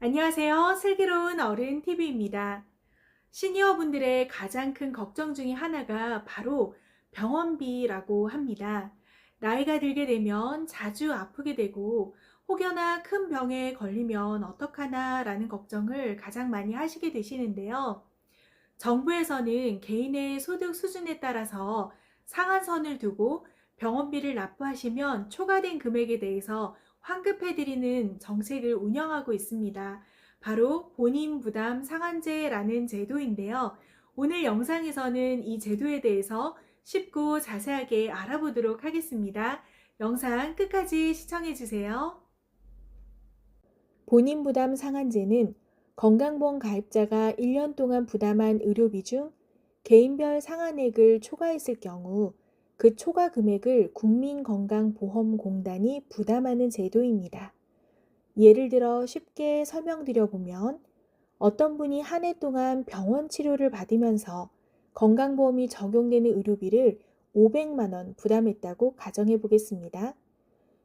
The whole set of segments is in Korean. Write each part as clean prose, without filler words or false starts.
안녕하세요. 슬기로운 어른 TV입니다. 시니어분들의 가장 큰 걱정 중에 하나가 바로 병원비라고 합니다. 나이가 들게 되면 자주 아프게 되고 혹여나 큰 병에 걸리면 어떡하나 라는 걱정을 가장 많이 하시게 되시는데요. 정부에서는 개인의 소득 수준에 따라서 상한선을 두고 병원비를 납부하시면 초과된 금액에 대해서 환급해드리는 정책을 운영하고 있습니다. 바로 본인 부담 상한제라는 제도인데요. 오늘 영상에서는 이 제도에 대해서 쉽고 자세하게 알아보도록 하겠습니다. 영상 끝까지 시청해주세요. 본인 부담 상한제는 건강보험 가입자가 1년 동안 부담한 의료비 중 개인별 상한액을 초과했을 경우 그 초과 금액을 국민건강보험공단이 부담하는 제도입니다. 예를 들어 쉽게 설명드려 보면 어떤 분이 한 해 동안 병원 치료를 받으면서 건강보험이 적용되는 의료비를 500만 원 부담했다고 가정해 보겠습니다.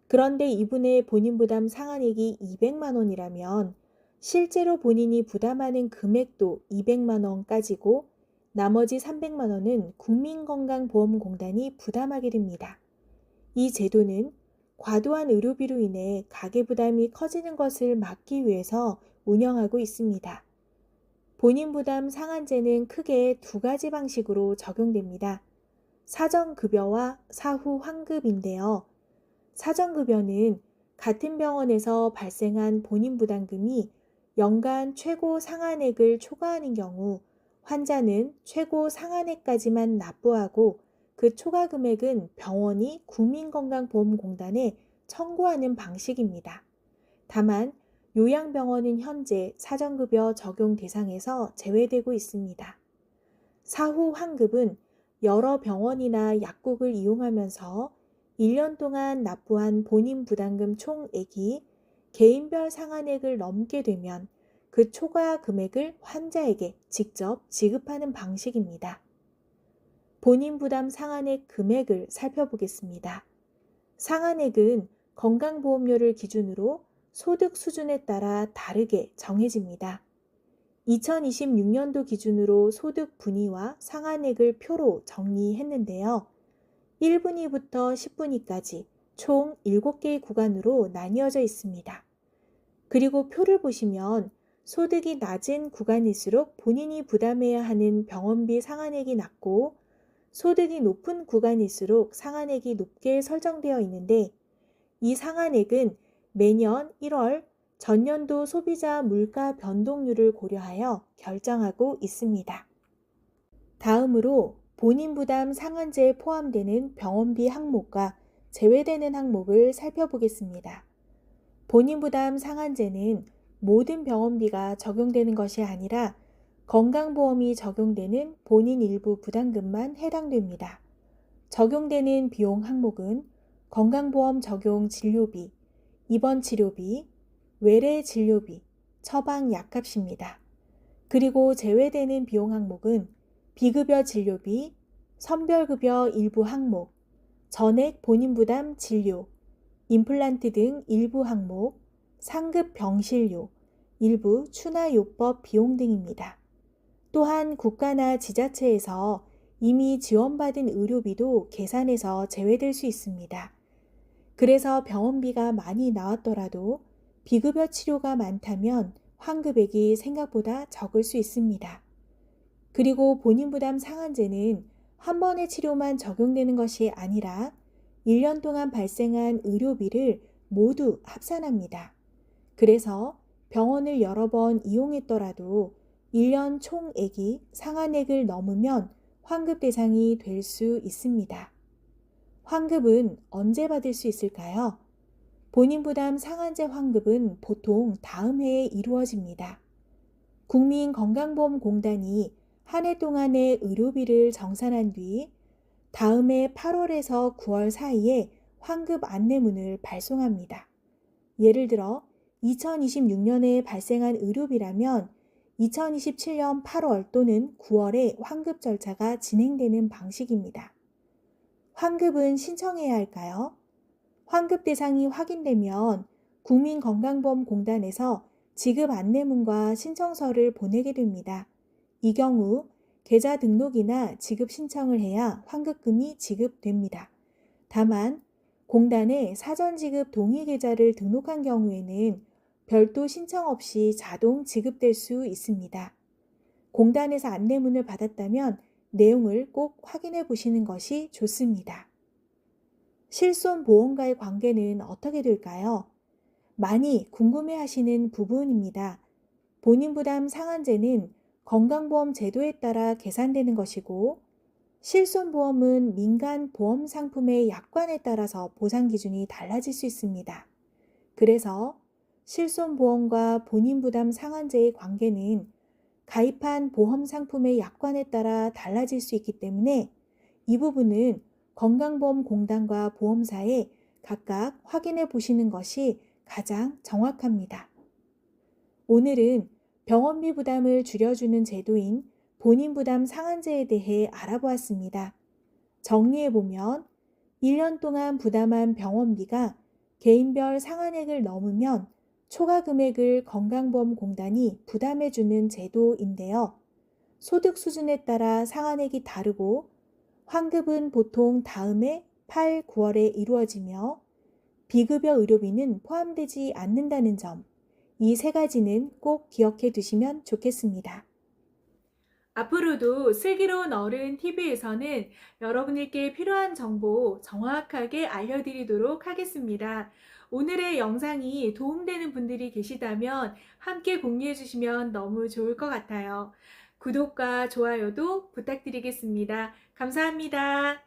그런데 이분의 본인 부담 상한액이 200만 원이라면 실제로 본인이 부담하는 금액도 200만 원까지고 나머지 300만 원은 국민건강보험공단이 부담하게 됩니다. 이 제도는 과도한 의료비로 인해 가계부담이 커지는 것을 막기 위해서 운영하고 있습니다. 본인 부담 상한제는 크게 두 가지 방식으로 적용됩니다. 사전급여와 사후 환급인데요. 사전급여는 같은 병원에서 발생한 본인 부담금이 연간 최고 상한액을 초과하는 경우 환자는 최고 상한액까지만 납부하고 그 초과 금액은 병원이 국민건강보험공단에 청구하는 방식입니다. 다만 요양병원은 현재 사전급여 적용 대상에서 제외되고 있습니다. 사후 환급은 여러 병원이나 약국을 이용하면서 1년 동안 납부한 본인 부담금 총액이 개인별 상한액을 넘게 되면 그 초과 금액을 환자에게 직접 지급하는 방식입니다. 본인 부담 상한액 금액을 살펴보겠습니다. 상한액은 건강보험료를 기준으로 소득 수준에 따라 다르게 정해집니다. 2026년도 기준으로 소득 분위와 상한액을 표로 정리했는데요. 1분위부터 10분위까지 총 7개의 구간으로 나뉘어져 있습니다. 그리고 표를 보시면 소득이 낮은 구간일수록 본인이 부담해야 하는 병원비 상한액이 낮고 소득이 높은 구간일수록 상한액이 높게 설정되어 있는데 이 상한액은 매년 1월 전년도 소비자 물가 변동률을 고려하여 결정하고 있습니다. 다음으로 본인 부담 상한제에 포함되는 병원비 항목과 제외되는 항목을 살펴보겠습니다. 본인 부담 상한제는 모든 병원비가 적용되는 것이 아니라 건강보험이 적용되는 본인 일부 부담금만 해당됩니다. 적용되는 비용 항목은 건강보험 적용 진료비, 입원 치료비, 외래 진료비, 처방 약값입니다. 그리고 제외되는 비용 항목은 비급여 진료비, 선별급여 일부 항목, 전액 본인 부담 진료, 임플란트 등 일부 항목, 상급 병실료, 일부 추나요법 비용 등입니다. 또한 국가나 지자체에서 이미 지원받은 의료비도 계산해서 제외될 수 있습니다. 그래서 병원비가 많이 나왔더라도 비급여 치료가 많다면 환급액이 생각보다 적을 수 있습니다. 그리고 본인 부담 상한제는 한 번의 치료만 적용되는 것이 아니라 1년 동안 발생한 의료비를 모두 합산합니다. 그래서 병원을 여러 번 이용했더라도 1년 총액이 상한액을 넘으면 환급 대상이 될 수 있습니다. 환급은 언제 받을 수 있을까요? 본인 부담 상한제 환급은 보통 다음 해에 이루어집니다. 국민건강보험공단이 한 해 동안의 의료비를 정산한 뒤 다음 해 8월에서 9월 사이에 환급 안내문을 발송합니다. 예를 들어 2026년에 발생한 의료비라면 2027년 8월 또는 9월에 환급 절차가 진행되는 방식입니다. 환급은 신청해야 할까요? 환급 대상이 확인되면 국민건강보험공단에서 지급 안내문과 신청서를 보내게 됩니다. 이 경우 계좌 등록이나 지급 신청을 해야 환급금이 지급됩니다. 다만 공단에 사전 지급 동의 계좌를 등록한 경우에는 별도 신청 없이 자동 지급될 수 있습니다. 공단에서 안내문을 받았다면 내용을 꼭 확인해 보시는 것이 좋습니다. 실손보험과의 관계는 어떻게 될까요? 많이 궁금해 하시는 부분입니다. 본인부담 상한제는 건강보험 제도에 따라 계산되는 것이고, 실손보험은 민간 보험 상품의 약관에 따라서 보상 기준이 달라질 수 있습니다. 그래서 실손보험과 본인부담 상한제의 관계는 가입한 보험 상품의 약관에 따라 달라질 수 있기 때문에 이 부분은 건강보험공단과 보험사에 각각 확인해 보시는 것이 가장 정확합니다. 오늘은 병원비 부담을 줄여주는 제도인 본인부담 상한제에 대해 알아보았습니다. 정리해보면 1년 동안 부담한 병원비가 개인별 상한액을 넘으면 초과 금액을 건강보험공단이 부담해주는 제도인데요. 소득 수준에 따라 상한액이 다르고 환급은 보통 다음해 8, 9월에 이루어지며 비급여 의료비는 포함되지 않는다는 점, 이 세 가지는 꼭 기억해 두시면 좋겠습니다. 앞으로도 슬기로운 어른 TV에서는 여러분들께 필요한 정보 정확하게 알려드리도록 하겠습니다. 오늘의 영상이 도움되는 분들이 계시다면 함께 공유해 주시면 너무 좋을 것 같아요. 구독과 좋아요도 부탁드리겠습니다. 감사합니다.